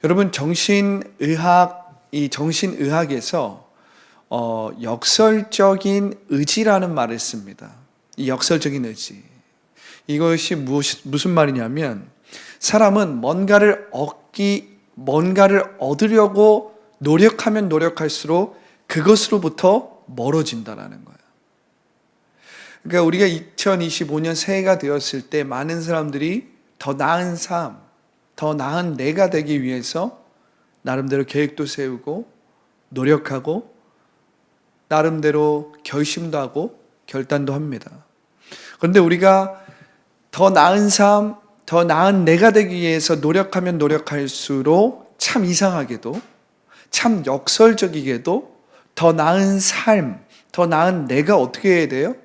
여러분, 정신의학에서 역설적인 의지라는 말을 씁니다. 이 역설적인 의지. 이것이 무슨 말이냐면, 사람은 뭔가를 얻으려고 노력하면 노력할수록 그것으로부터 멀어진다라는 거예요. 그러니까 우리가 2025년 새해가 되었을 때 많은 사람들이 더 나은 삶, 더 나은 내가 되기 위해서 나름대로 계획도 세우고 노력하고 나름대로 결심도 하고 결단도 합니다. 그런데 우리가 더 나은 삶, 더 나은 내가 되기 위해서 노력하면 노력할수록 참 이상하게도, 참 역설적이게도 더 나은 삶, 더 나은 내가 어떻게 해야 돼요?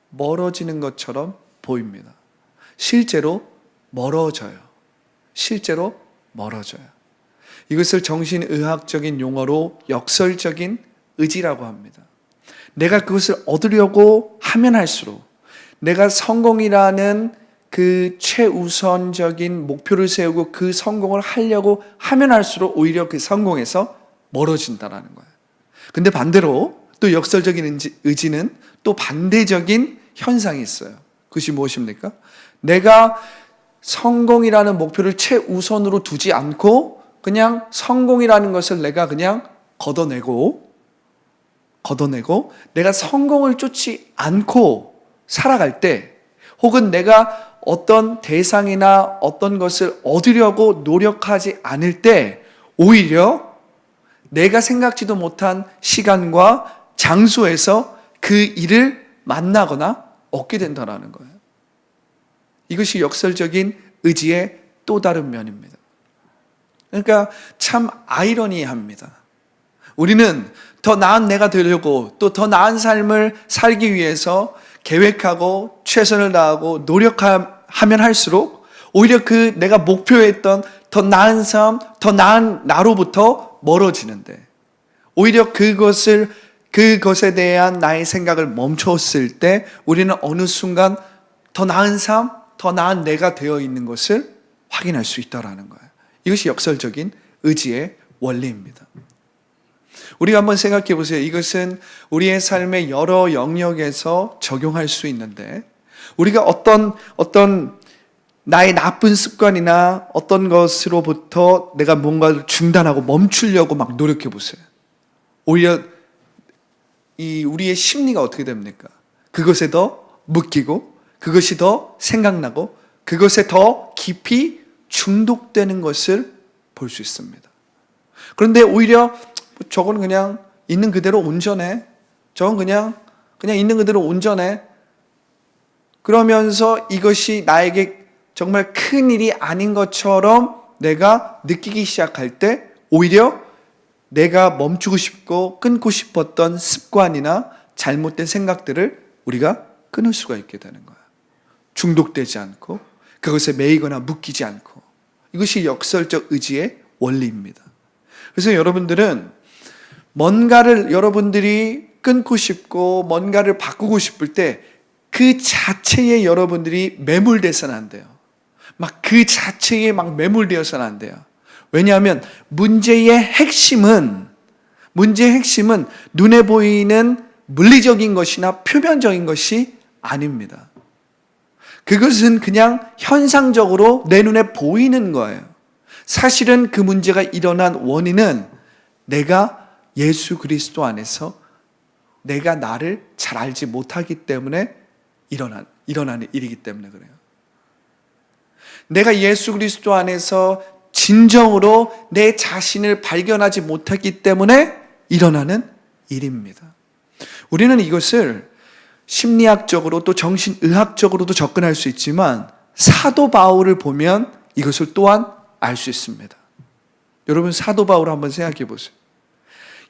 멀어지는 것처럼 보입니다. 실제로 멀어져요. 이것을 정신의학적인 용어로 역설적인 의지라고 합니다. 내가 그것을 얻으려고 하면 할수록, 내가 성공이라는 그 최우선적인 목표를 세우고 그 성공을 하려고 하면 할수록 오히려 그 성공에서 멀어진다는 거예요. 근데 반대로 또 역설적인 의지는 또 반대적인 현상이 있어요. 그것이 무엇입니까? 내가 성공이라는 목표를 최우선으로 두지 않고 그냥 성공이라는 것을 내가 그냥 걷어내고 내가 성공을 쫓지 않고 살아갈 때, 혹은 내가 어떤 대상이나 어떤 것을 얻으려고 노력하지 않을 때 오히려 내가 생각지도 못한 시간과 장소에서 그 일을 만나거나 얻게 된다는 거예요. 이것이 역설적인 의지의 또 다른 면입니다. 그러니까 참 아이러니합니다. 우리는 더 나은 내가 되려고, 또 더 나은 삶을 살기 위해서 계획하고 최선을 다하고 노력하면 할수록 오히려 그 내가 목표했던 더 나은 삶, 더 나은 나로부터 멀어지는데, 오히려 그것에 대한 나의 생각을 멈췄을 때 우리는 어느 순간 더 나은 삶, 더 나은 내가 되어 있는 것을 확인할 수 있다는 거예요. 이것이 역설적인 의지의 원리입니다. 우리가 한번 생각해 보세요. 이것은 우리의 삶의 여러 영역에서 적용할 수 있는데, 우리가 어떤 나의 나쁜 습관이나 어떤 것으로부터 내가 뭔가를 중단하고 멈추려고 막 노력해 보세요. 오히려 우리의 심리가 어떻게 됩니까? 그것에 더 묶이고, 그것이 더 생각나고, 그것에 더 깊이 중독되는 것을 볼 수 있습니다. 그런데 오히려 저건 그냥 있는 그대로 온전해. 저건 그냥 있는 그대로 온전해. 그러면서 이것이 나에게 정말 큰 일이 아닌 것처럼 내가 느끼기 시작할 때 오히려 내가 멈추고 싶고 끊고 싶었던 습관이나 잘못된 생각들을 우리가 끊을 수가 있게 되는 거야. 중독되지 않고 그것에 매이거나 묶이지 않고. 이것이 역설적 의지의 원리입니다. 그래서 여러분들은 뭔가를 여러분들이 끊고 싶고 뭔가를 바꾸고 싶을 때 그 자체에 여러분들이 매몰돼서는 안 돼요. 막 그 자체에 막 매몰되어서는 안 돼요. 왜냐하면 문제의 핵심은 눈에 보이는 물리적인 것이나 표면적인 것이 아닙니다. 그것은 그냥 현상적으로 내 눈에 보이는 거예요. 사실은 그 문제가 일어난 원인은 내가 예수 그리스도 안에서 내가 나를 잘 알지 못하기 때문에 일어나는 일이기 때문에 그래요. 내가 예수 그리스도 안에서 진정으로 내 자신을 발견하지 못했기 때문에 일어나는 일입니다. 우리는 이것을 심리학적으로 또 정신의학적으로도 접근할 수 있지만 사도 바울을 보면 이것을 또한 알 수 있습니다. 여러분, 사도 바울 한번 생각해 보세요.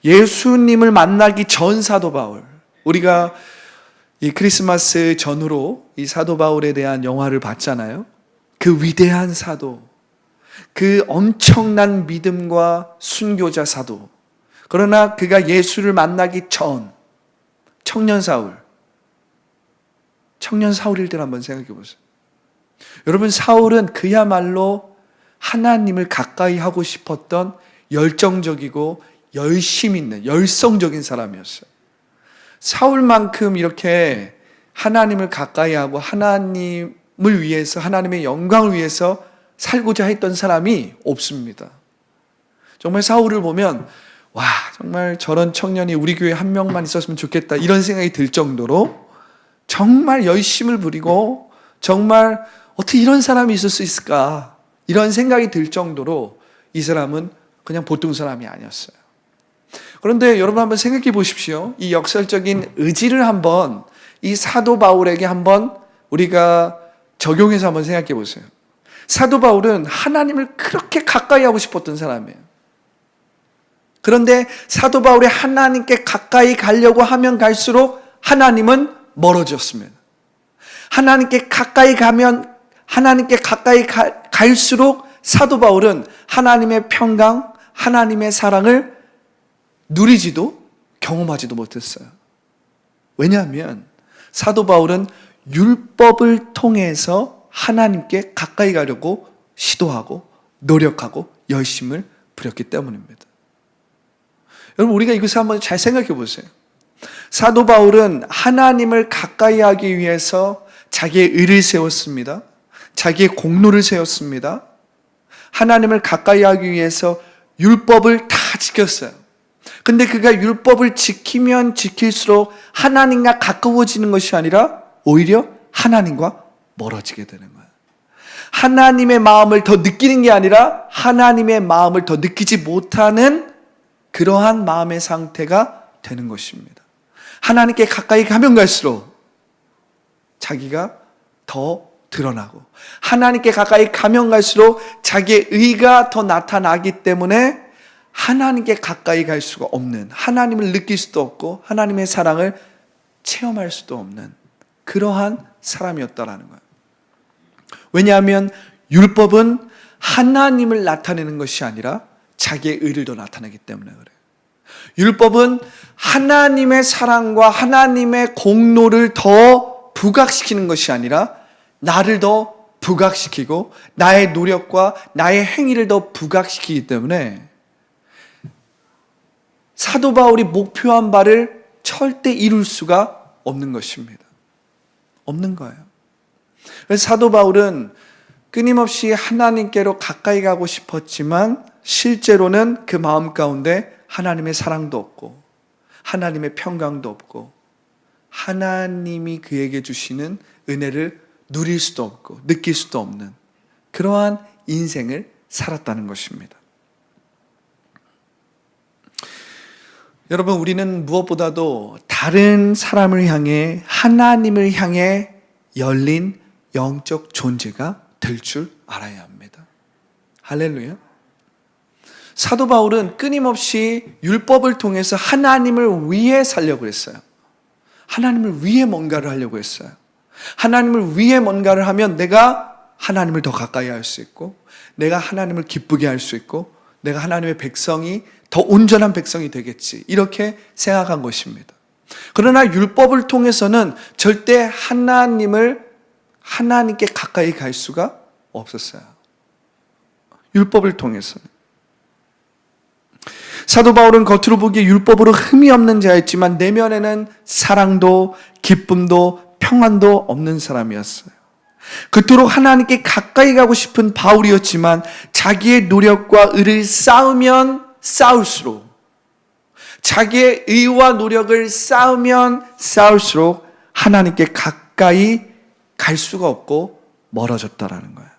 예수님을 만나기 전 사도 바울, 우리가 이 크리스마스 전후로 이 사도 바울에 대한 영화를 봤잖아요. 그 위대한 사도, 그 엄청난 믿음과 순교자 사도. 그러나 그가 예수를 만나기 전 청년 사울일 때를 한번 생각해 보세요. 여러분, 사울은 그야말로 하나님을 가까이 하고 싶었던 열정적이고 열심 있는 열성적인 사람이었어요. 사울만큼 이렇게 하나님을 가까이 하고 하나님을 위해서, 하나님의 영광을 위해서 살고자 했던 사람이 없습니다. 정말 사울을 보면 와, 정말 저런 청년이 우리 교회에 한 명만 있었으면 좋겠다 이런 생각이 들 정도로 정말 열심을 부리고 정말 어떻게 이런 사람이 있을 수 있을까 이런 생각이 들 정도로 이 사람은 그냥 보통 사람이 아니었어요. 그런데 여러분 한번 생각해 보십시오. 이 역설적인 의지를 한번 이 사도 바울에게 한번 우리가 적용해서 한번 생각해 보세요. 사도 바울은 하나님을 그렇게 가까이 하고 싶었던 사람이에요. 그런데 사도 바울이 하나님께 가까이 가려고 하면 갈수록 하나님은 멀어졌습니다. 하나님께 가까이 가면 하나님께 가까이 갈수록 사도 바울은 하나님의 평강, 하나님의 사랑을 누리지도 경험하지도 못했어요. 왜냐하면 사도 바울은 율법을 통해서 하나님께 가까이 가려고 시도하고 노력하고 열심을 부렸기 때문입니다. 여러분 우리가 이것을 한번 잘 생각해 보세요. 사도 바울은 하나님을 가까이 하기 위해서 자기의 의를 세웠습니다. 자기의 공로를 세웠습니다. 하나님을 가까이 하기 위해서 율법을 다 지켰어요. 근데 그가 율법을 지키면 지킬수록 하나님과 가까워지는 것이 아니라 오히려 하나님과 멀어지게 되는 거예요. 하나님의 마음을 더 느끼는 게 아니라 하나님의 마음을 더 느끼지 못하는 그러한 마음의 상태가 되는 것입니다. 하나님께 가까이 가면 갈수록 자기가 더 드러나고 하나님께 가까이 가면 갈수록 자기의 의가 더 나타나기 때문에 하나님께 가까이 갈 수가 없는, 하나님을 느낄 수도 없고 하나님의 사랑을 체험할 수도 없는 그러한 사람이었다라는 거예요. 왜냐하면 율법은 하나님을 나타내는 것이 아니라 자기의 의를 더 나타내기 때문에 그래요. 율법은 하나님의 사랑과 하나님의 공로를 더 부각시키는 것이 아니라 나를 더 부각시키고 나의 노력과 나의 행위를 더 부각시키기 때문에 사도 바울이 목표한 바를 절대 이룰 수가 없는 것입니다. 없는 거예요. 그래서 사도 바울은 끊임없이 하나님께로 가까이 가고 싶었지만 실제로는 그 마음 가운데 하나님의 사랑도 없고 하나님의 평강도 없고 하나님이 그에게 주시는 은혜를 누릴 수도 없고 느낄 수도 없는 그러한 인생을 살았다는 것입니다. 여러분 우리는 무엇보다도 다른 사람을 향해 하나님을 향해 열린 영적 존재가 될 줄 알아야 합니다. 할렐루야. 사도 바울은 끊임없이 율법을 통해서 하나님을 위해 살려고 했어요. 하나님을 위해 뭔가를 하려고 했어요. 하나님을 위해 뭔가를 하면 내가 하나님을 더 가까이 할 수 있고 내가 하나님을 기쁘게 할 수 있고 내가 하나님의 백성이 더 온전한 백성이 되겠지 이렇게 생각한 것입니다. 그러나 율법을 통해서는 절대 하나님께 가까이 갈 수가 없었어요. 율법을 통해서는. 사도 바울은 겉으로 보기에 율법으로 흠이 없는 자였지만 내면에는 사랑도 기쁨도 평안도 없는 사람이었어요. 그토록 하나님께 가까이 가고 싶은 바울이었지만 자기의 노력과 의를 쌓으면 쌓을수록 자기의 의와 노력을 쌓으면 쌓을수록 하나님께 가까이 갈 수가 없고 멀어졌다라는 거예요.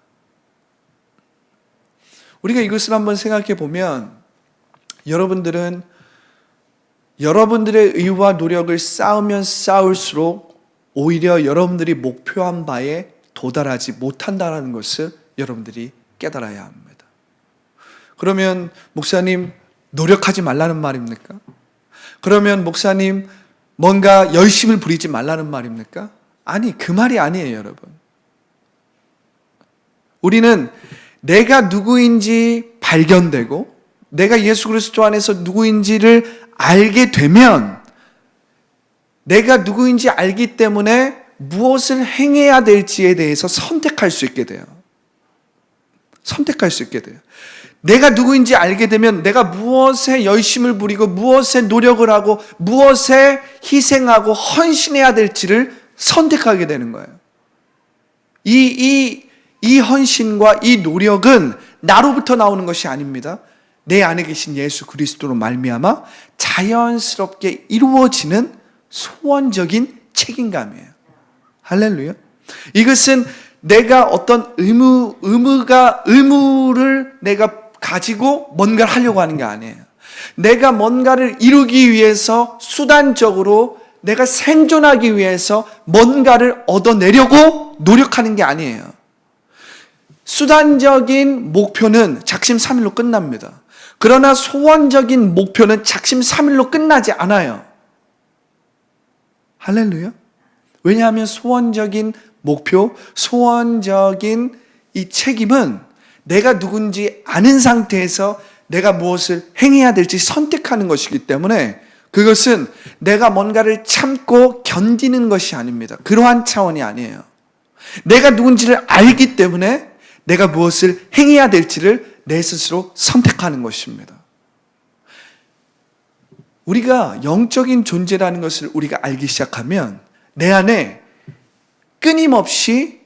우리가 이것을 한번 생각해 보면 여러분들은 여러분들의 의와 노력을 쌓으면 쌓을수록 오히려 여러분들이 목표한 바에 도달하지 못한다는 것을 여러분들이 깨달아야 합니다. 그러면 목사님 노력하지 말라는 말입니까? 그러면 목사님 뭔가 열심을 부리지 말라는 말입니까? 아니, 그 말이 아니에요, 여러분. 우리는 내가 누구인지 발견되고 내가 예수 그리스도 안에서 누구인지를 알게 되면 내가 누구인지 알기 때문에 무엇을 행해야 될지에 대해서 선택할 수 있게 돼요. 선택할 수 있게 돼요. 내가 누구인지 알게 되면 내가 무엇에 열심을 부리고 무엇에 노력을 하고 무엇에 희생하고 헌신해야 될지를 선택하게 되는 거예요. 이 헌신과 이 노력은 나로부터 나오는 것이 아닙니다. 내 안에 계신 예수 그리스도로 말미암아 자연스럽게 이루어지는 소원적인 책임감이에요. 할렐루야. 이것은 내가 어떤 의무를 내가 가지고 뭔가를 하려고 하는 게 아니에요. 내가 뭔가를 이루기 위해서 수단적으로 내가 생존하기 위해서 뭔가를 얻어내려고 노력하는 게 아니에요. 수단적인 목표는 작심삼일로 끝납니다. 그러나 소원적인 목표는 작심삼일로 끝나지 않아요. 할렐루야. 왜냐하면 소원적인 목표, 소원적인 이 책임은 내가 누군지 아는 상태에서 내가 무엇을 행해야 될지 선택하는 것이기 때문에 그것은 내가 뭔가를 참고 견디는 것이 아닙니다. 그러한 차원이 아니에요. 내가 누군지를 알기 때문에 내가 무엇을 행해야 될지를 내 스스로 선택하는 것입니다. 우리가 영적인 존재라는 것을 우리가 알기 시작하면 내 안에 끊임없이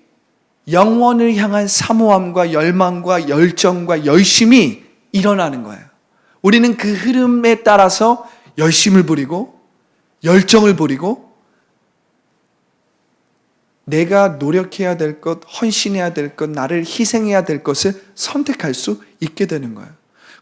영원을 향한 사모함과 열망과 열정과 열심이 일어나는 거예요. 우리는 그 흐름에 따라서 열심을 부리고 열정을 부리고 내가 노력해야 될 것, 헌신해야 될 것, 나를 희생해야 될 것을 선택할 수 있게 되는 거예요.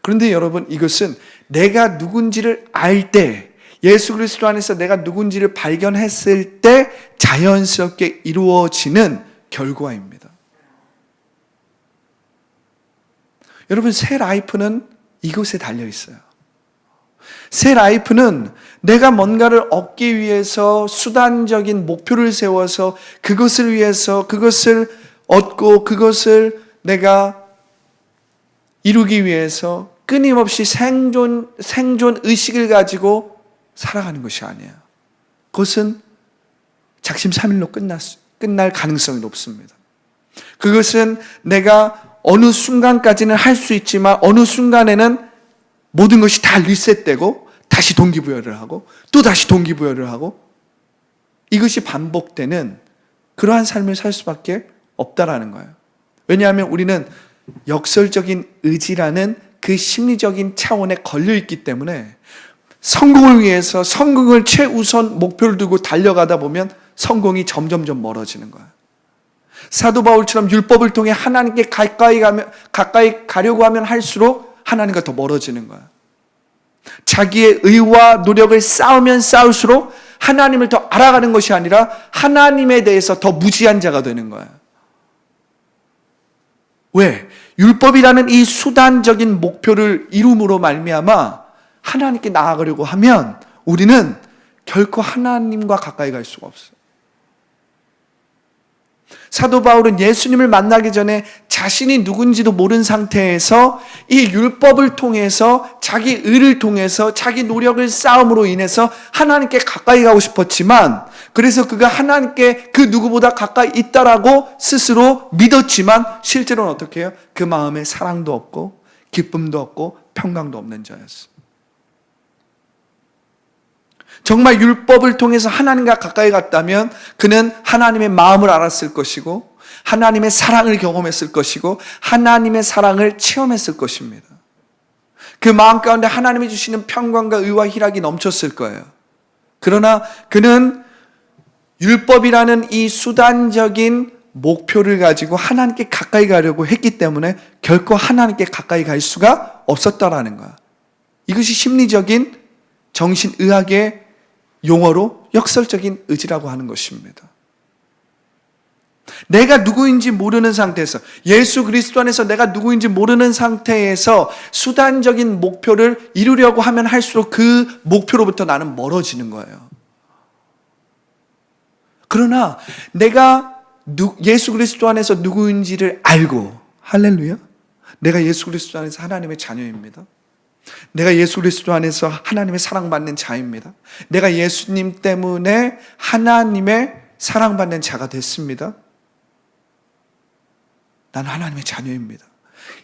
그런데 여러분, 이것은 내가 누군지를 알 때, 예수 그리스도 안에서 내가 누군지를 발견했을 때 자연스럽게 이루어지는 결과입니다. 여러분, 새 라이프는 이곳에 달려 있어요. 새 라이프는 내가 뭔가를 얻기 위해서 수단적인 목표를 세워서 그것을 위해서 그것을 얻고 그것을 내가 이루기 위해서 끊임없이 생존 의식을 가지고 살아가는 것이 아니에요. 그것은 작심삼일로 끝날 가능성이 높습니다. 그것은 내가 어느 순간까지는 할 수 있지만 어느 순간에는 모든 것이 다 리셋되고 다시 동기부여를 하고 또 다시 동기부여를 하고 이것이 반복되는 그러한 삶을 살 수밖에 없다라는 거예요. 왜냐하면 우리는 역설적인 의지라는 그 심리적인 차원에 걸려있기 때문에 성공을 위해서 성공을 최우선 목표를 두고 달려가다 보면 성공이 점점점 멀어지는 거예요. 사도 바울처럼 율법을 통해 하나님께 가까이 가려고 하면 할수록 하나님과 더 멀어지는 거예요. 자기의 의와 노력을 쌓으면 쌓을수록 하나님을 더 알아가는 것이 아니라 하나님에 대해서 더 무지한 자가 되는 거예요. 왜? 율법이라는 이 수단적인 목표를 이룸으로 말미암아 하나님께 나아가려고 하면 우리는 결코 하나님과 가까이 갈 수가 없어요. 사도 바울은 예수님을 만나기 전에 자신이 누군지도 모르는 상태에서 이 율법을 통해서 자기 의를 통해서 자기 노력을 쌓음으로 인해서 하나님께 가까이 가고 싶었지만 그래서 그가 하나님께 그 누구보다 가까이 있다라고 스스로 믿었지만 실제로는 어떻게 해요? 그 마음에 사랑도 없고 기쁨도 없고 평강도 없는 자였어요. 정말 율법을 통해서 하나님과 가까이 갔다면 그는 하나님의 마음을 알았을 것이고 하나님의 사랑을 경험했을 것이고 하나님의 사랑을 체험했을 것입니다. 그 마음 가운데 하나님이 주시는 평강과 의와 희락이 넘쳤을 거예요. 그러나 그는 율법이라는 이 수단적인 목표를 가지고 하나님께 가까이 가려고 했기 때문에 결코 하나님께 가까이 갈 수가 없었다라는 거야. 이것이 심리적인 정신의학의 용어로 역설적인 의지라고 하는 것입니다. 내가 누구인지 모르는 상태에서 예수 그리스도 안에서 내가 누구인지 모르는 상태에서 수단적인 목표를 이루려고 하면 할수록 그 목표로부터 나는 멀어지는 거예요. 그러나 내가 예수 그리스도 안에서 누구인지를 알고 할렐루야. 내가 예수 그리스도 안에서 하나님의 자녀입니다. 내가 예수 그리스도 안에서 하나님의 사랑받는 자입니다. 내가 예수님 때문에 하나님의 사랑받는 자가 됐습니다. 난 하나님의 자녀입니다.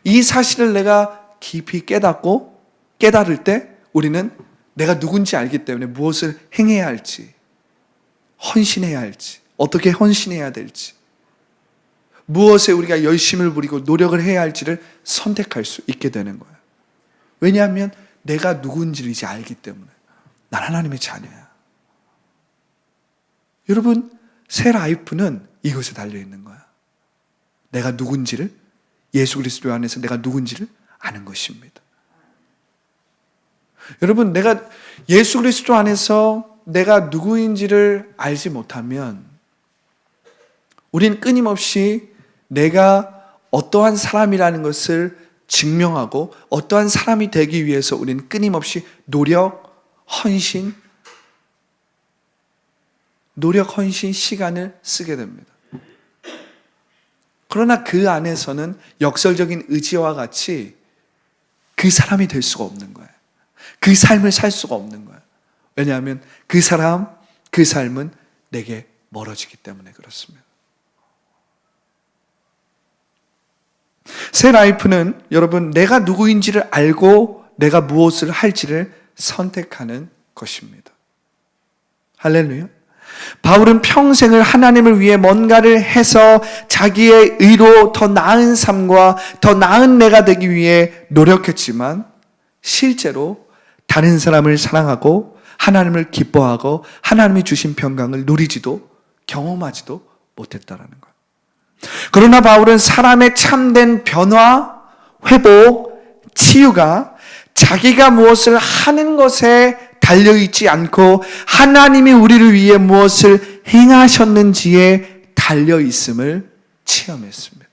이 사실을 내가 깊이 깨달을 때 우리는 내가 누군지 알기 때문에 무엇을 행해야 할지, 헌신해야 할지, 어떻게 헌신해야 될지, 무엇에 우리가 열심을 부리고 노력을 해야 할지를 선택할 수 있게 되는 거예요. 왜냐하면 내가 누군지를 이제 알기 때문에. 난 하나님의 자녀야. 여러분, 새 라이프는 이것에 달려있는 거야. 내가 누군지를, 예수 그리스도 안에서 내가 누군지를 아는 것입니다. 여러분, 내가 예수 그리스도 안에서 내가 누구인지를 알지 못하면 우린 끊임없이 내가 어떠한 사람이라는 것을 증명하고 어떠한 사람이 되기 위해서 우리는 끊임없이 노력, 헌신, 시간을 쓰게 됩니다. 그러나 그 안에서는 역설적인 의지와 같이 그 사람이 될 수가 없는 거예요. 그 삶을 살 수가 없는 거예요. 왜냐하면 그 삶은 내게 멀어지기 때문에 그렇습니다. 새 라이프는 여러분, 내가 누구인지를 알고 내가 무엇을 할지를 선택하는 것입니다. 할렐루야. 바울은 평생을 하나님을 위해 뭔가를 해서 자기의 의로 더 나은 삶과 더 나은 내가 되기 위해 노력했지만 실제로 다른 사람을 사랑하고 하나님을 기뻐하고 하나님이 주신 평강을 누리지도 경험하지도 못했다라는 거예요. 그러나 바울은 사람의 참된 변화, 회복, 치유가 자기가 무엇을 하는 것에 달려있지 않고 하나님이 우리를 위해 무엇을 행하셨는지에 달려있음을 체험했습니다.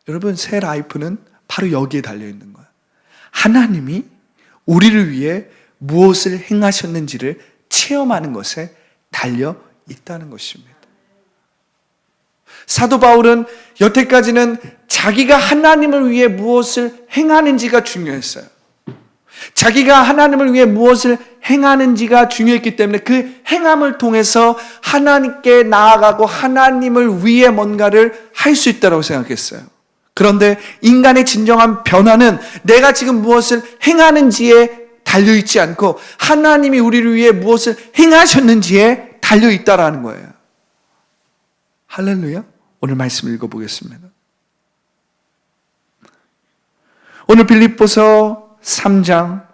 여러분, 새 라이프는 바로 여기에 달려있는 거예요. 하나님이 우리를 위해 무엇을 행하셨는지를 체험하는 것에 달려있다는 것입니다. 사도 바울은 여태까지는 자기가 하나님을 위해 무엇을 행하는지가 중요했어요. 자기가 하나님을 위해 무엇을 행하는지가 중요했기 때문에 그 행함을 통해서 하나님께 나아가고 하나님을 위해 뭔가를 할 수 있다고 생각했어요. 그런데 인간의 진정한 변화는 내가 지금 무엇을 행하는지에 달려있지 않고 하나님이 우리를 위해 무엇을 행하셨는지에 달려있다라는 거예요. 할렐루야. 오늘 말씀 읽어보겠습니다. 오늘 빌립보서 3장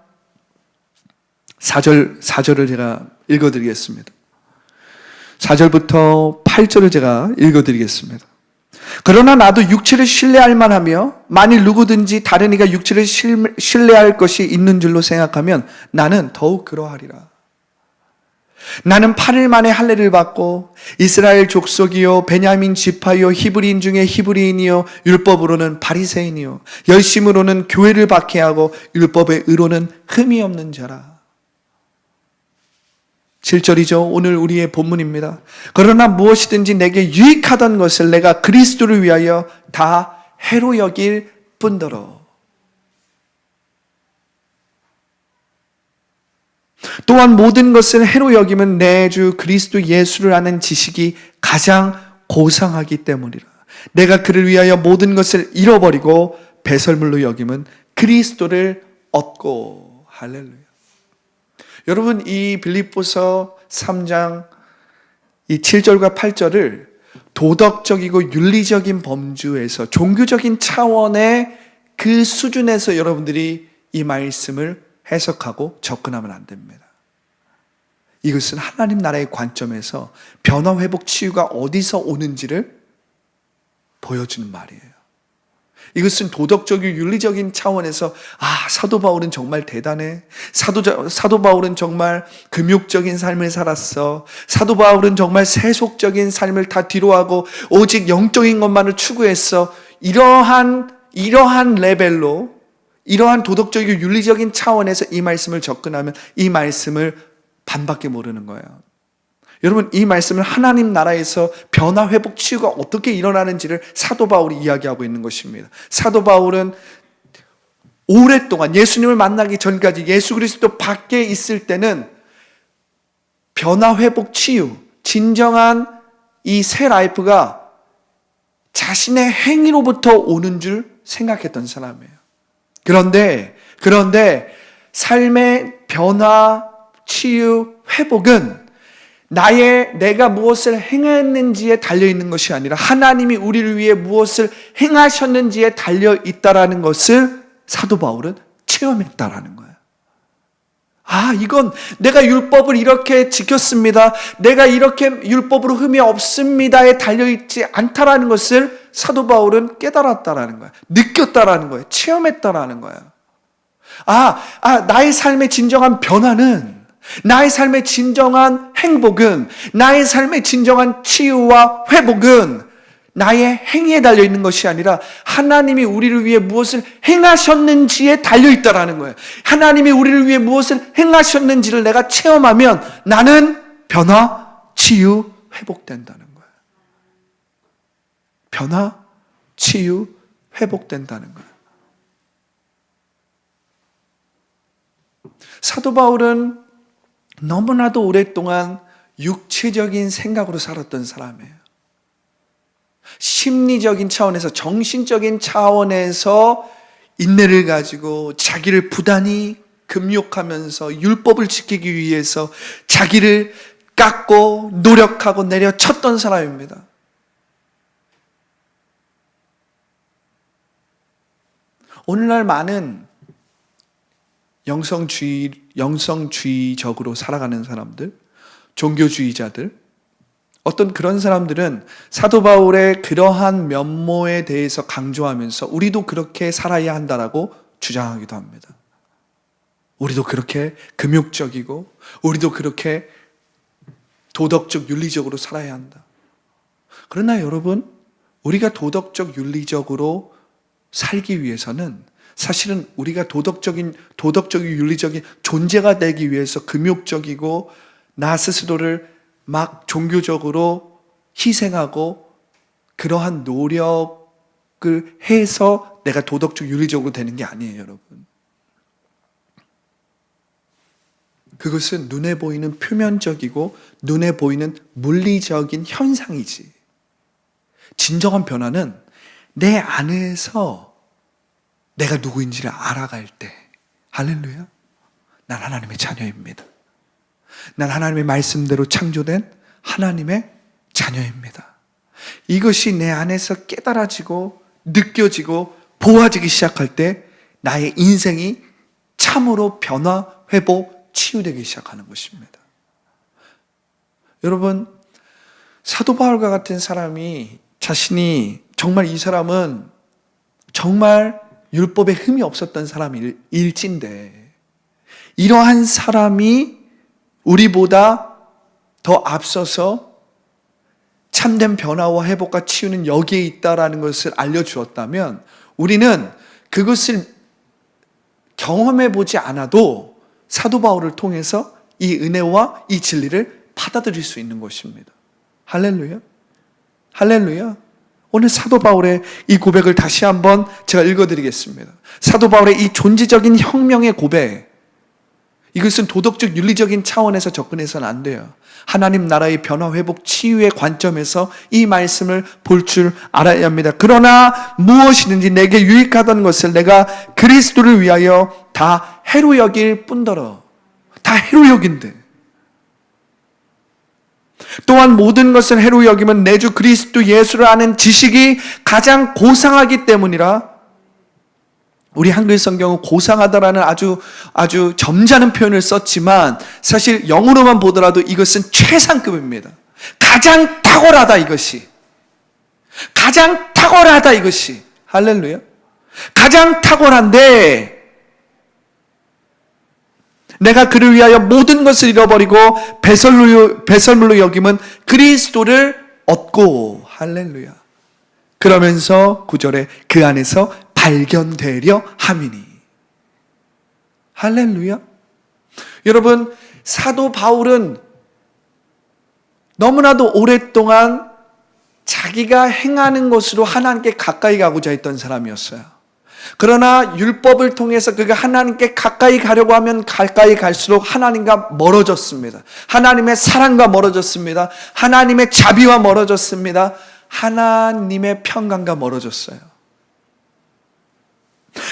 4절을 제가 읽어드리겠습니다. 4절부터 8절을 제가 읽어드리겠습니다. 그러나 나도 육체를 신뢰할 만하며 만일 누구든지 다른 이가 육체를 신뢰할 것이 있는 줄로 생각하면 나는 더욱 그러하리라. 나는 8일 만에 할례를 받고 이스라엘 족속이요 베냐민 지파요 히브리인 중에 히브리인이요 율법으로는 바리새인이요 열심으로는 교회를 박해하고 율법의 의로는 흠이 없는 자라. 7절이죠. 오늘 우리의 본문입니다. 그러나 무엇이든지 내게 유익하던 것을 내가 그리스도를 위하여 다 해로 여길 뿐더러. 또한 모든 것을 해로 여김은 내 주 그리스도 예수를 아는 지식이 가장 고상하기 때문이라. 내가 그를 위하여 모든 것을 잃어버리고 배설물로 여김은 그리스도를 얻고. 할렐루야. 여러분, 이 빌립보서 3장 이 7절과 8절을 도덕적이고 윤리적인 범주에서 종교적인 차원의 그 수준에서 여러분들이 이 말씀을 해석하고 접근하면 안 됩니다. 이것은 하나님 나라의 관점에서 변화, 회복, 치유가 어디서 오는지를 보여주는 말이에요. 이것은 도덕적인 윤리적인 차원에서 사도 바울은 정말 대단해. 사도 바울은 정말 금욕적인 삶을 살았어. 사도 바울은 정말 세속적인 삶을 다 뒤로하고 오직 영적인 것만을 추구했어. 이러한 레벨로, 이러한 도덕적이고 윤리적인 차원에서 이 말씀을 접근하면 이 말씀을 반밖에 모르는 거예요. 여러분, 이 말씀을 하나님 나라에서 변화, 회복, 치유가 어떻게 일어나는지를 사도 바울이 이야기하고 있는 것입니다. 사도 바울은 오랫동안 예수님을 만나기 전까지 예수 그리스도 밖에 있을 때는 변화, 회복, 치유, 진정한 이 새 라이프가 자신의 행위로부터 오는 줄 생각했던 사람이에요. 그런데 삶의 변화, 치유, 회복은 내가 무엇을 행했는지에 달려있는 것이 아니라 하나님이 우리를 위해 무엇을 행하셨는지에 달려있다라는 것을 사도 바울은 체험했다라는 거예요. 이건 내가 율법을 이렇게 지켰습니다. 내가 이렇게 율법으로 흠이 없습니다에 달려있지 않다라는 것을 사도 바울은 깨달았다라는 거예요. 느꼈다라는 거예요. 체험했다라는 거예요. 나의 삶의 진정한 변화는, 나의 삶의 진정한 행복은, 나의 삶의 진정한 치유와 회복은 나의 행위에 달려있는 것이 아니라 하나님이 우리를 위해 무엇을 행하셨는지에 달려있다라는 거예요. 하나님이 우리를 위해 무엇을 행하셨는지를 내가 체험하면 나는 변화, 치유, 회복된다는 거예요. 변화, 치유, 회복된다는 거예요. 사도 바울은 너무나도 오랫동안 육체적인 생각으로 살았던 사람이에요. 심리적인 차원에서, 정신적인 차원에서 인내를 가지고 자기를 부단히 금욕하면서 율법을 지키기 위해서 자기를 깎고 노력하고 내려쳤던 사람입니다. 오늘날 많은 영성주의적으로 살아가는 사람들, 종교주의자들, 어떤 그런 사람들은 사도 바울의 그러한 면모에 대해서 강조하면서 우리도 그렇게 살아야 한다라고 주장하기도 합니다. 우리도 그렇게 금욕적이고 우리도 그렇게 도덕적, 윤리적으로 살아야 한다. 그러나 여러분, 우리가 도덕적, 윤리적으로 살기 위해서는 사실은 우리가 도덕적인, 윤리적인 존재가 되기 위해서 금욕적이고 나 스스로를 막 종교적으로 희생하고 그러한 노력을 해서 내가 도덕적, 윤리적으로 되는 게 아니에요, 여러분. 그것은 눈에 보이는 표면적이고 눈에 보이는 물리적인 현상이지. 진정한 변화는 내 안에서 내가 누구인지를 알아갈 때, 할렐루야, 난 하나님의 자녀입니다. 난 하나님의 말씀대로 창조된 하나님의 자녀입니다. 이것이 내 안에서 깨달아지고 느껴지고 보아지기 시작할 때 나의 인생이 참으로 변화, 회복, 치유되기 시작하는 것입니다. 여러분, 사도 바울과 같은 사람이 자신이 정말 이 사람은 정말 율법에 흠이 없었던 사람일진데 이러한 사람이 우리보다 더 앞서서 참된 변화와 회복과 치유는 여기에 있다라는 것을 알려주었다면 우리는 그것을 경험해 보지 않아도 사도 바울을 통해서 이 은혜와 이 진리를 받아들일 수 있는 것입니다. 할렐루야. 할렐루야. 오늘 사도 바울의 이 고백을 다시 한번 제가 읽어드리겠습니다. 사도 바울의 이 존재적인 혁명의 고백, 이것은 도덕적, 윤리적인 차원에서 접근해서는 안 돼요. 하나님 나라의 변화, 회복, 치유의 관점에서 이 말씀을 볼 줄 알아야 합니다. 그러나 무엇이든지 내게 유익하던 것을 내가 그리스도를 위하여 다 해로 여길 뿐더러, 다 해로 여긴대. 또한 모든 것을 해로 여기면 내 주 그리스도 예수를 아는 지식이 가장 고상하기 때문이라. 우리 한글 성경은 고상하다라는 아주 점잖은 표현을 썼지만 사실 영어로만 보더라도 이것은 최상급입니다. 가장 탁월하다, 이것이. 가장 탁월하다, 이것이. 할렐루야. 가장 탁월한데 내가 그를 위하여 모든 것을 잃어버리고 배설물로 여김은 그리스도를 얻고, 할렐루야. 그러면서 9절에 그 안에서 발견되려 함이니. 할렐루야. 여러분, 사도 바울은 너무나도 오랫동안 자기가 행하는 것으로 하나님께 가까이 가고자 했던 사람이었어요. 그러나 율법을 통해서 그가 하나님께 가까이 가려고 하면 가까이 갈수록 하나님과 멀어졌습니다. 하나님의 사랑과 멀어졌습니다. 하나님의 자비와 멀어졌습니다. 하나님의 평강과 멀어졌어요.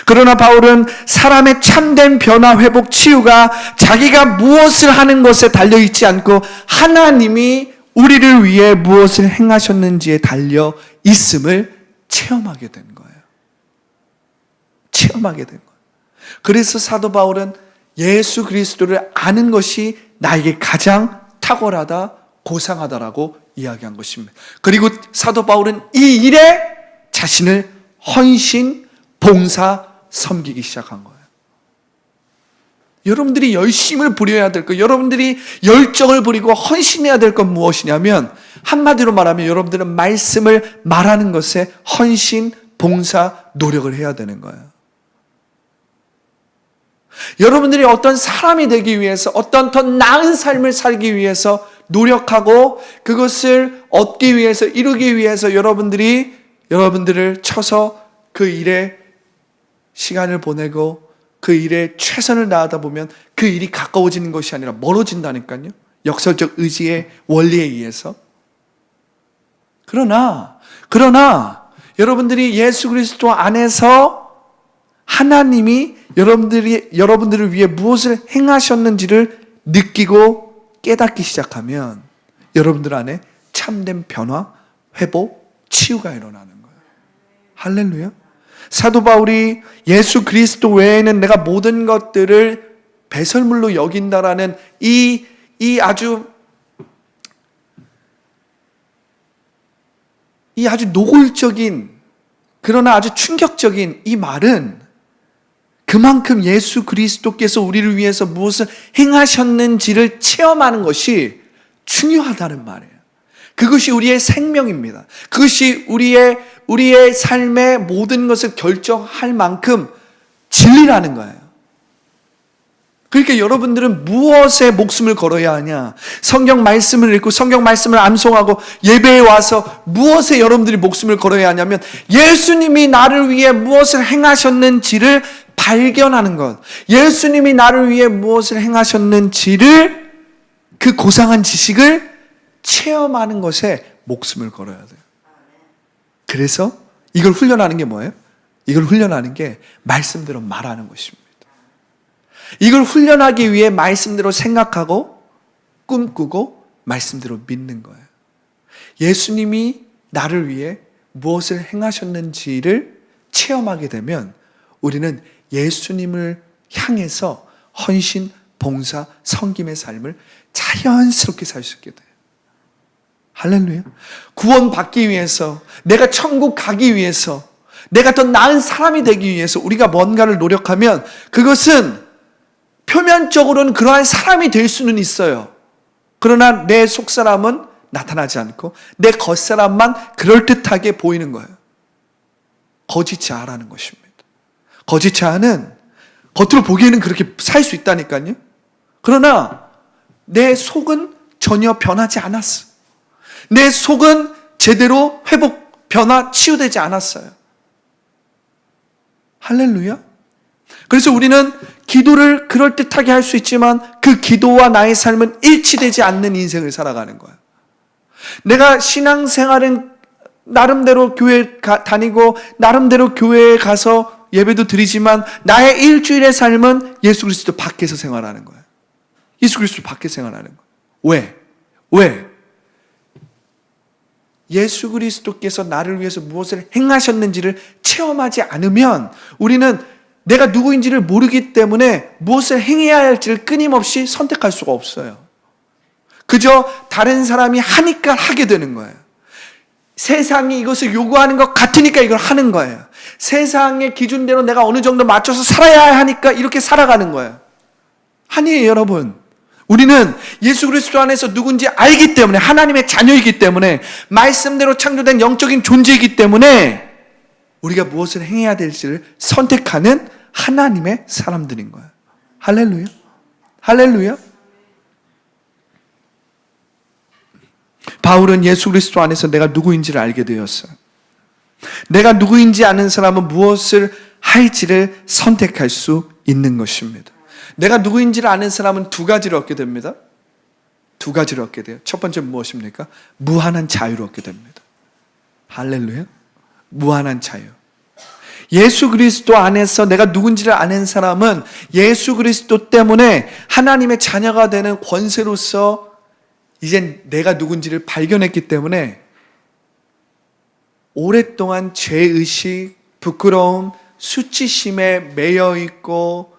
그러나 바울은 사람의 참된 변화, 회복, 치유가 자기가 무엇을 하는 것에 달려있지 않고 하나님이 우리를 위해 무엇을 행하셨는지에 달려 있음을 체험하게 된 거예요. 체험하게 된 거예요. 그래서 사도 바울은 예수 그리스도를 아는 것이 나에게 가장 탁월하다, 고상하다라고 이야기한 것입니다. 그리고 사도 바울은 이 일에 자신을 헌신, 봉사, 섬기기 시작한 거예요. 여러분들이 열심을 부려야 될 것, 여러분들이 열정을 부리고 헌신해야 될 건 무엇이냐면, 한마디로 말하면 여러분들은 말씀을 말하는 것에 헌신, 봉사, 노력을 해야 되는 거예요. 여러분들이 어떤 사람이 되기 위해서, 어떤 더 나은 삶을 살기 위해서 노력하고 그것을 얻기 위해서, 이루기 위해서 여러분들을 쳐서 그 일에 시간을 보내고 그 일에 최선을 다하다 보면 그 일이 가까워지는 것이 아니라 멀어진다니까요. 역설적 의지의 원리에 의해서. 그러나 여러분들이 예수 그리스도 안에서 하나님이 여러분들을 위해 무엇을 행하셨는지를 느끼고 깨닫기 시작하면 여러분들 안에 참된 변화, 회복, 치유가 일어나는 거예요. 할렐루야. 사도 바울이 예수 그리스도 외에는 내가 모든 것들을 배설물로 여긴다라는 이 아주 노골적인, 그러나 아주 충격적인 이 말은 그만큼 예수 그리스도께서 우리를 위해서 무엇을 행하셨는지를 체험하는 것이 중요하다는 말이에요. 그것이 우리의 생명입니다. 그것이 우리의 삶의 모든 것을 결정할 만큼 진리라는 거예요. 그러니까 여러분들은 무엇에 목숨을 걸어야 하냐? 성경 말씀을 읽고 성경 말씀을 암송하고 예배에 와서 무엇에 여러분들이 목숨을 걸어야 하냐면 예수님이 나를 위해 무엇을 행하셨는지를 발견하는 것, 예수님이 나를 위해 무엇을 행하셨는지를, 그 고상한 지식을 체험하는 것에 목숨을 걸어야 돼요. 그래서 이걸 훈련하는 게 뭐예요? 이걸 훈련하는 게 말씀대로 말하는 것입니다. 이걸 훈련하기 위해 말씀대로 생각하고 꿈꾸고 말씀대로 믿는 거예요. 예수님이 나를 위해 무엇을 행하셨는지를 체험하게 되면 우리는 예수님을 향해서 헌신, 봉사, 섬김의 삶을 자연스럽게 살 수 있게 돼요. 할렐루야. 구원받기 위해서, 내가 천국 가기 위해서, 내가 더 나은 사람이 되기 위해서 우리가 뭔가를 노력하면 그것은 표면적으로는 그러한 사람이 될 수는 있어요. 그러나 내 속사람은 나타나지 않고 내 겉사람만 그럴듯하게 보이는 거예요. 거짓자라는 것입니다. 거짓자는 겉으로 보기에는 그렇게 살 수 있다니까요. 그러나 내 속은 전혀 변하지 않았어. 내 속은 제대로 회복, 변화, 치유되지 않았어요. 할렐루야. 그래서 우리는 기도를 그럴듯하게 할 수 있지만 그 기도와 나의 삶은 일치되지 않는 인생을 살아가는 거예요. 내가 신앙생활은 나름대로 교회 다니고 나름대로 교회에 가서 예배도 드리지만 나의 일주일의 삶은 예수 그리스도 밖에서 생활하는 거예요. 예수 그리스도 밖에서 생활하는 거예요. 왜? 예수 그리스도께서 나를 위해서 무엇을 행하셨는지를 체험하지 않으면 우리는 내가 누구인지를 모르기 때문에 무엇을 행해야 할지를 끊임없이 선택할 수가 없어요. 그저 다른 사람이 하니까 하게 되는 거예요. 세상이 이것을 요구하는 것 같으니까 이걸 하는 거예요. 세상의 기준대로 내가 어느 정도 맞춰서 살아야 하니까 이렇게 살아가는 거예요. 아니에요, 여러분. 우리는 예수 그리스도 안에서 누군지 알기 때문에, 하나님의 자녀이기 때문에, 말씀대로 창조된 영적인 존재이기 때문에 우리가 무엇을 행해야 될지를 선택하는 하나님의 사람들인 거예요. 할렐루야. 할렐루야. 바울은 예수 그리스도 안에서 내가 누구인지를 알게 되었어요. 내가 누구인지 아는 사람은 무엇을 할지를 선택할 수 있는 것입니다. 내가 누구인지를 아는 사람은 두 가지를 얻게 됩니다. 두 가지를 얻게 돼요. 첫 번째는 무엇입니까? 무한한 자유를 얻게 됩니다. 할렐루야. 무한한 자유. 예수 그리스도 안에서 내가 누군지를 아는 사람은 예수 그리스도 때문에 하나님의 자녀가 되는 권세로서 이젠 내가 누군지를 발견했기 때문에 오랫동안 죄의식, 부끄러움, 수치심에 매여 있고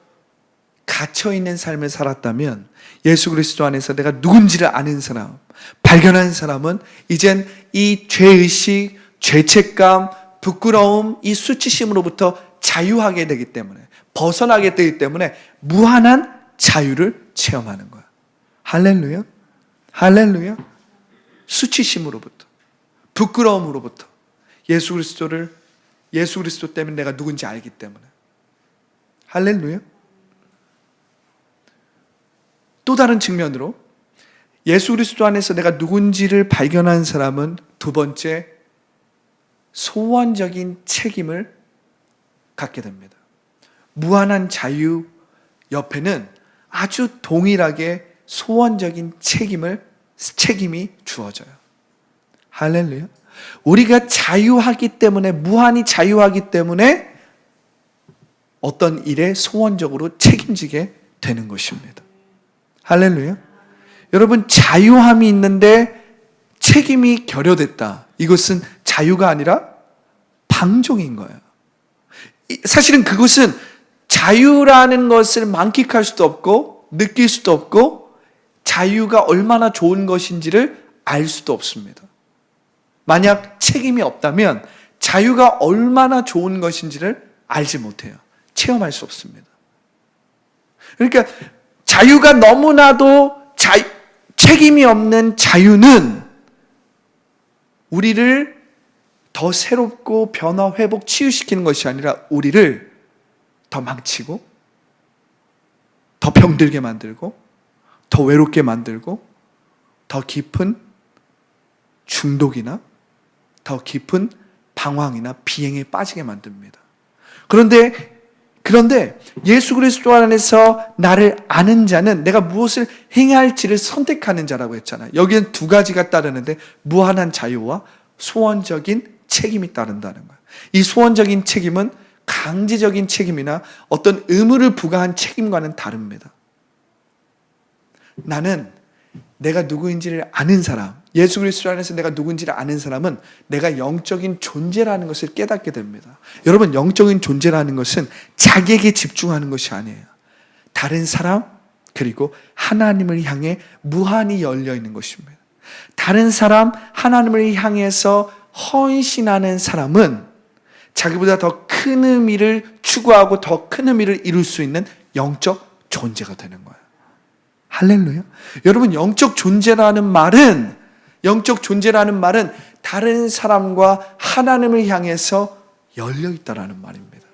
갇혀 있는 삶을 살았다면 예수 그리스도 안에서 내가 누군지를 아는 사람, 발견한 사람은 이젠 이 죄의식, 죄책감, 부끄러움, 이 수치심으로부터 자유하게 되기 때문에, 벗어나게 되기 때문에 무한한 자유를 체험하는 거야. 할렐루야. 할렐루야. 수치심으로부터, 부끄러움으로부터 예수 그리스도 때문에 내가 누군지 알기 때문에. 할렐루야. 또 다른 측면으로 예수 그리스도 안에서 내가 누군지를 발견한 사람은 두 번째, 소원적인 책임을 갖게 됩니다. 무한한 자유 옆에는 아주 동일하게 소원적인 책임이 주어져요. 할렐루야. 우리가 자유하기 때문에, 무한히 자유하기 때문에 어떤 일에 소원적으로 책임지게 되는 것입니다. 할렐루야. 여러분, 자유함이 있는데 책임이 결여됐다. 이것은 자유가 아니라 방종인 거예요. 사실은 그것은 자유라는 것을 만끽할 수도 없고 느낄 수도 없고 자유가 얼마나 좋은 것인지를 알 수도 없습니다. 만약 책임이 없다면 자유가 얼마나 좋은 것인지를 알지 못해요. 체험할 수 없습니다. 그러니까 자유가 너무나도 책임이 없는 자유는 우리를 더 새롭고 변화, 회복, 치유시키는 것이 아니라 우리를 더 망치고 더 병들게 만들고 더 외롭게 만들고 더 깊은 중독이나 더 깊은 방황이나 비행에 빠지게 만듭니다. 그런데 예수 그리스도 안에서 나를 아는 자는 내가 무엇을 행해야 할지를 선택하는 자라고 했잖아요. 여기는 두 가지가 따르는데 무한한 자유와 소원적인 책임이 따른다는 거예요. 이 소원적인 책임은 강제적인 책임이나 어떤 의무를 부과한 책임과는 다릅니다. 나는 내가 누구인지를 아는 사람, 예수 그리스도 안에서 내가 누군지를 아는 사람은 내가 영적인 존재라는 것을 깨닫게 됩니다. 여러분, 영적인 존재라는 것은 자기에게 집중하는 것이 아니에요. 다른 사람, 그리고 하나님을 향해 무한히 열려 있는 것입니다. 다른 사람, 하나님을 향해서 헌신하는 사람은 자기보다 더 큰 의미를 추구하고 더 큰 의미를 이룰 수 있는 영적 존재가 되는 거예요. 할렐루야. 여러분, 영적 존재라는 말은 다른 사람과 하나님을 향해서 열려 있다라는 말입니다.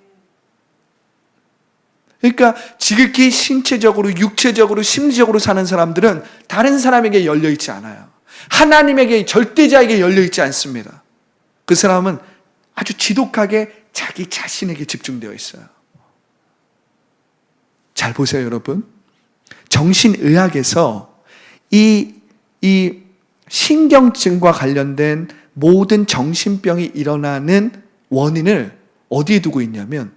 그러니까 지극히 신체적으로, 육체적으로, 심리적으로 사는 사람들은 다른 사람에게 열려 있지 않아요. 하나님에게, 절대자에게 열려 있지 않습니다. 그 사람은 아주 지독하게 자기 자신에게 집중되어 있어요. 잘 보세요, 여러분. 정신의학에서 이 신경증과 관련된 모든 정신병이 일어나는 원인을 어디에 두고 있냐면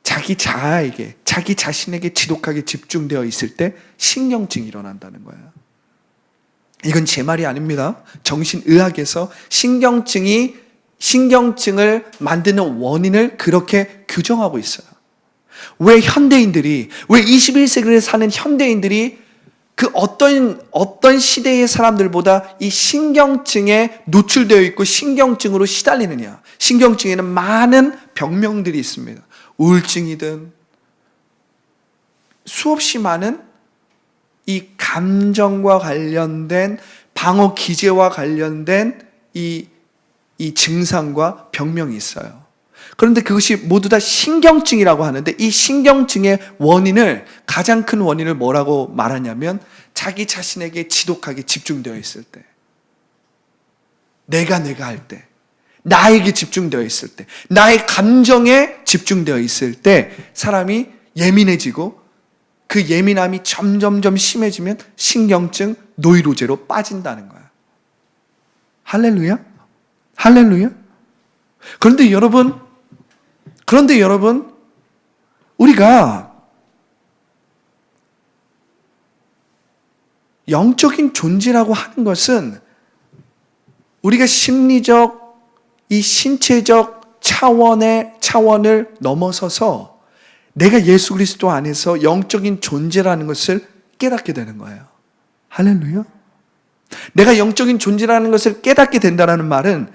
자기 자아에게, 자기 자신에게 지독하게 집중되어 있을 때 신경증이 일어난다는 거예요. 이건 제 말이 아닙니다. 정신의학에서 신경증을 만드는 원인을 그렇게 규정하고 있어요. 왜 21세기를 사는 현대인들이 그 어떤 시대의 사람들보다 이 신경증에 노출되어 있고 신경증으로 시달리느냐. 신경증에는 많은 병명들이 있습니다. 우울증이든 수없이 많은 이 감정과 관련된 방어 기제와 관련된 이 증상과 병명이 있어요. 그런데 그것이 모두 다 신경증이라고 하는데 이 신경증의 가장 큰 원인을 뭐라고 말하냐면 자기 자신에게 지독하게 집중되어 있을 때, 내가 할 때, 나에게 집중되어 있을 때, 나의 감정에 집중되어 있을 때 사람이 예민해지고 그 예민함이 점점점 심해지면 신경증 노이로제로 빠진다는 거야. 할렐루야. 할렐루야. 그런데 여러분, 우리가 영적인 존재라고 하는 것은 우리가 심리적, 이 신체적 차원을 넘어서서 내가 예수 그리스도 안에서 영적인 존재라는 것을 깨닫게 되는 거예요. 할렐루야. 내가 영적인 존재라는 것을 깨닫게 된다는 말은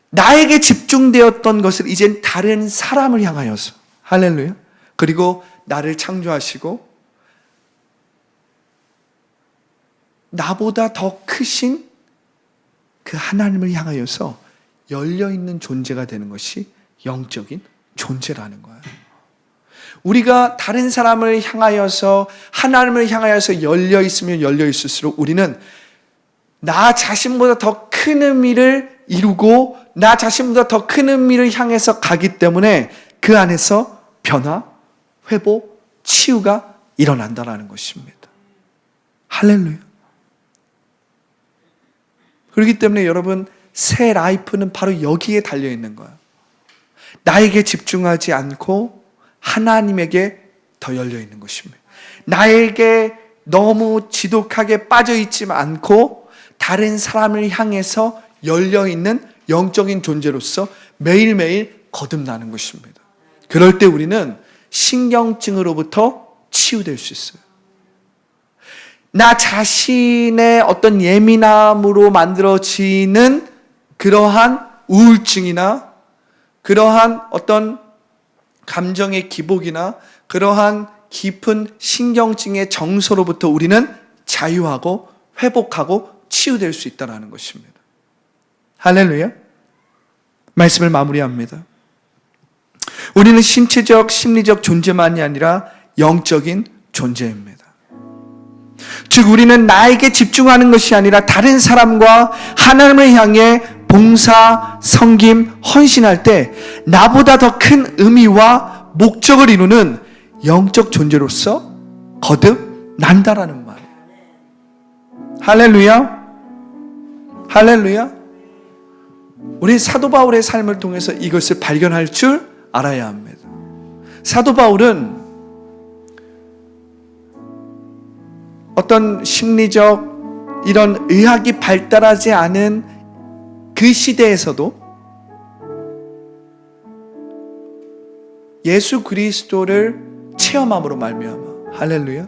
나에게 집중되었던 것을 이젠 다른 사람을 향하여서, 할렐루야. 그리고 나를 창조하시고 나보다 더 크신 그 하나님을 향하여서 열려있는 존재가 되는 것이 영적인 존재라는 거예요. 우리가 다른 사람을 향하여서, 하나님을 향하여서 열려있으면 열려있을수록 우리는 나 자신보다 더 큰 의미를 이루고 나 자신보다 더 큰 의미를 향해서 가기 때문에 그 안에서 변화, 회복, 치유가 일어난다는 것입니다. 할렐루야. 그렇기 때문에 여러분, 새 라이프는 바로 여기에 달려있는 거예요. 나에게 집중하지 않고 하나님에게 더 열려있는 것입니다. 나에게 너무 지독하게 빠져있지 않고 다른 사람을 향해서 열려있는 영적인 존재로서 매일매일 거듭나는 것입니다. 그럴 때 우리는 신경증으로부터 치유될 수 있어요. 나 자신의 어떤 예민함으로 만들어지는 그러한 우울증이나 그러한 어떤 감정의 기복이나 그러한 깊은 신경증의 정서로부터 우리는 자유하고 회복하고 치유될 수 있다는 것입니다. 할렐루야. 말씀을 마무리합니다. 우리는 신체적, 심리적 존재만이 아니라 영적인 존재입니다. 즉 우리는 나에게 집중하는 것이 아니라 다른 사람과 하나님을 향해 봉사, 섬김, 헌신할 때 나보다 더 큰 의미와 목적을 이루는 영적 존재로서 거듭난다라는 말이에요. 할렐루야. 할렐루야. 우리 사도 바울의 삶을 통해서 이것을 발견할 줄 알아야 합니다. 사도 바울은 어떤 심리적 이런 의학이 발달하지 않은 그 시대에서도 예수 그리스도를 체험함으로 말미암아, 할렐루야,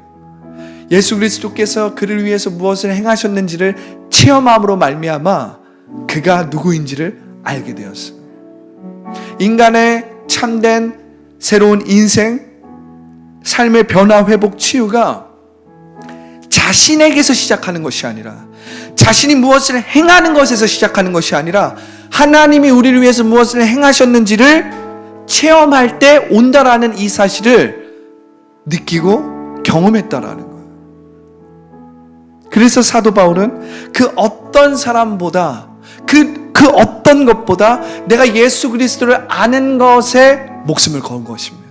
예수 그리스도께서 그를 위해서 무엇을 행하셨는지를 체험함으로 말미암아 그가 누구인지를 알게 되었어요. 인간의 참된 새로운 인생, 삶의 변화, 회복, 치유가 자신에게서 시작하는 것이 아니라, 자신이 무엇을 행하는 것에서 시작하는 것이 아니라 하나님이 우리를 위해서 무엇을 행하셨는지를 체험할 때 온다라는 이 사실을 느끼고 경험했다라는 거예요. 그래서 사도 바울은 그 어떤 사람보다, 그 어떤 것보다 내가 예수 그리스도를 아는 것에 목숨을 건 것입니다.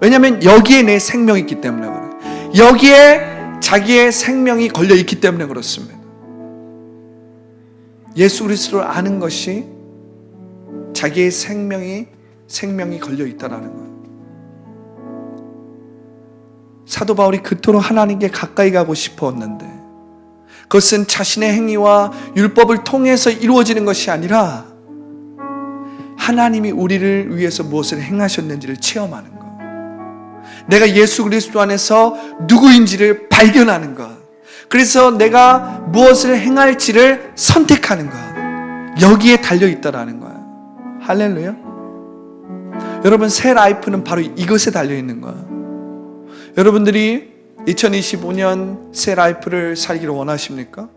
왜냐하면 여기에 내 생명이 있기 때문에 그래요. 여기에 자기의 생명이 걸려 있기 때문에 그렇습니다. 예수 그리스도를 아는 것이 자기의 생명이 걸려 있다라는 거예요. 사도 바울이 그토록 하나님께 가까이 가고 싶었는데 그것은 자신의 행위와 율법을 통해서 이루어지는 것이 아니라 하나님이 우리를 위해서 무엇을 행하셨는지를 체험하는 것, 내가 예수 그리스도 안에서 누구인지를 발견하는 것, 그래서 내가 무엇을 행할지를 선택하는 것, 여기에 달려있다라는 거예요. 할렐루야. 여러분, 새 라이프는 바로 이것에 달려있는 거예요. 여러분들이 2025년 새 라이프를 살기를 원하십니까?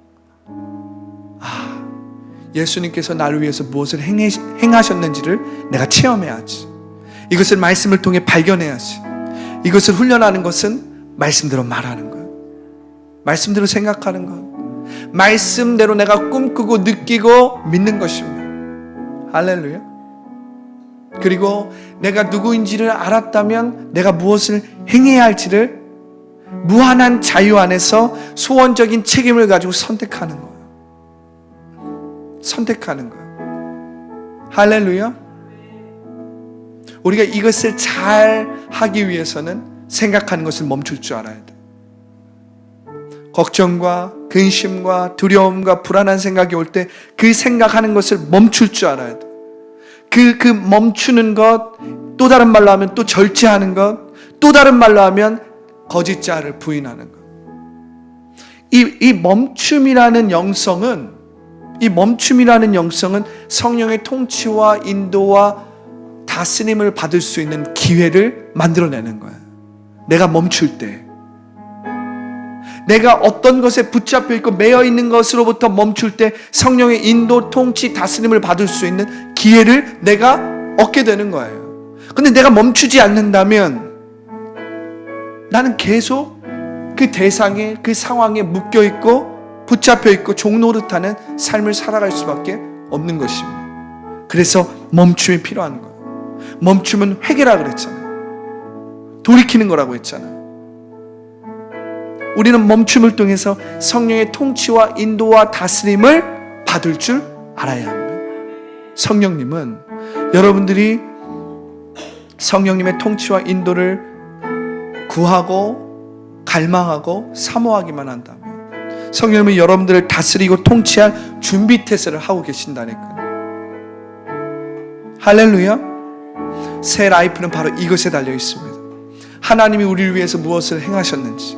예수님께서 나를 위해서 무엇을 행하셨는지를 내가 체험해야지. 이것을 말씀을 통해 발견해야지. 이것을 훈련하는 것은 말씀대로 말하는 것, 말씀대로 생각하는 것, 말씀대로 내가 꿈꾸고 느끼고 믿는 것입니다. 할렐루야. 그리고 내가 누구인지를 알았다면 내가 무엇을 행해야 할지를 무한한 자유 안에서 소원적인 책임을 가지고 선택하는 거예요. 선택하는 거예요. 할렐루야. 우리가 이것을 잘 하기 위해서는 생각하는 것을 멈출 줄 알아야 돼. 걱정과 근심과 두려움과 불안한 생각이 올 때 그 생각하는 것을 멈출 줄 알아야 돼. 그 멈추는 것, 또 다른 말로 하면 또 절제하는 것, 또 다른 말로 하면 거짓자를 부인하는 것. 이 멈춤이라는 영성은 성령의 통치와 인도와 다스림을 받을 수 있는 기회를 만들어내는 거야. 내가 멈출 때, 내가 어떤 것에 붙잡혀 있고 매여 있는 것으로부터 멈출 때 성령의 인도, 통치, 다스림을 받을 수 있는 기회를 내가 얻게 되는 거예요. 근데 내가 멈추지 않는다면 나는 계속 그 대상에, 그 상황에 묶여 있고 붙잡혀 있고 종노릇하는 삶을 살아갈 수밖에 없는 것입니다. 그래서 멈춤이 필요한 거예요. 멈춤은 회개라 그랬잖아요. 돌이키는 거라고 했잖아요. 우리는 멈춤을 통해서 성령의 통치와 인도와 다스림을 받을 줄 알아야 합니다. 성령님은 여러분들이 성령님의 통치와 인도를 구하고 갈망하고 사모하기만 한다면 성령님은 여러분들을 다스리고 통치할 준비 태세를 하고 계신다니까요. 할렐루야. 새 라이프는 바로 이것에 달려 있습니다. 하나님이 우리를 위해서 무엇을 행하셨는지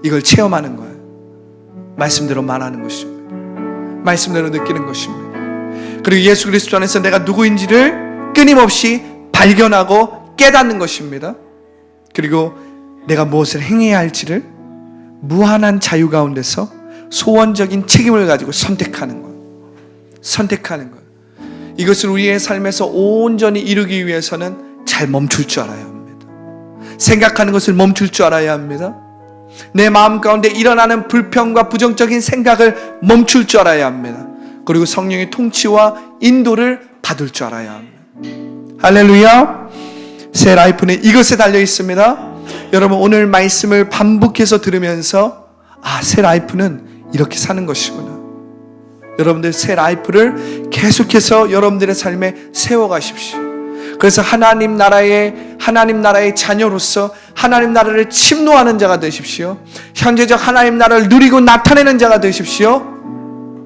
이걸 체험하는 거예요. 말씀대로 말하는 것입니다. 말씀대로 느끼는 것입니다. 그리고 예수 그리스도 안에서 내가 누구인지를 끊임없이 발견하고 깨닫는 것입니다. 그리고 내가 무엇을 행해야 할지를 무한한 자유 가운데서 소원적인 책임을 가지고 선택하는 거예요. 선택하는 거예요. 이것을 우리의 삶에서 온전히 이루기 위해서는 잘 멈출 줄 알아야 합니다. 생각하는 것을 멈출 줄 알아야 합니다. 내 마음 가운데 일어나는 불평과 부정적인 생각을 멈출 줄 알아야 합니다. 그리고 성령의 통치와 인도를 받을 줄 알아야 합니다. 할렐루야. 새 라이프는 이것에 달려 있습니다. 여러분 오늘 말씀을 반복해서 들으면서 새 라이프는 이렇게 사는 것이구나. 여러분들 새 라이프를 계속해서 여러분들의 삶에 세워가십시오. 그래서 하나님 나라의 자녀로서 하나님 나라를 침노하는 자가 되십시오. 현재적 하나님 나라를 누리고 나타내는 자가 되십시오.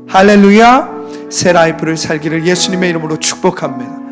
할렐루야. 새 라이프를 살기를 예수님의 이름으로 축복합니다.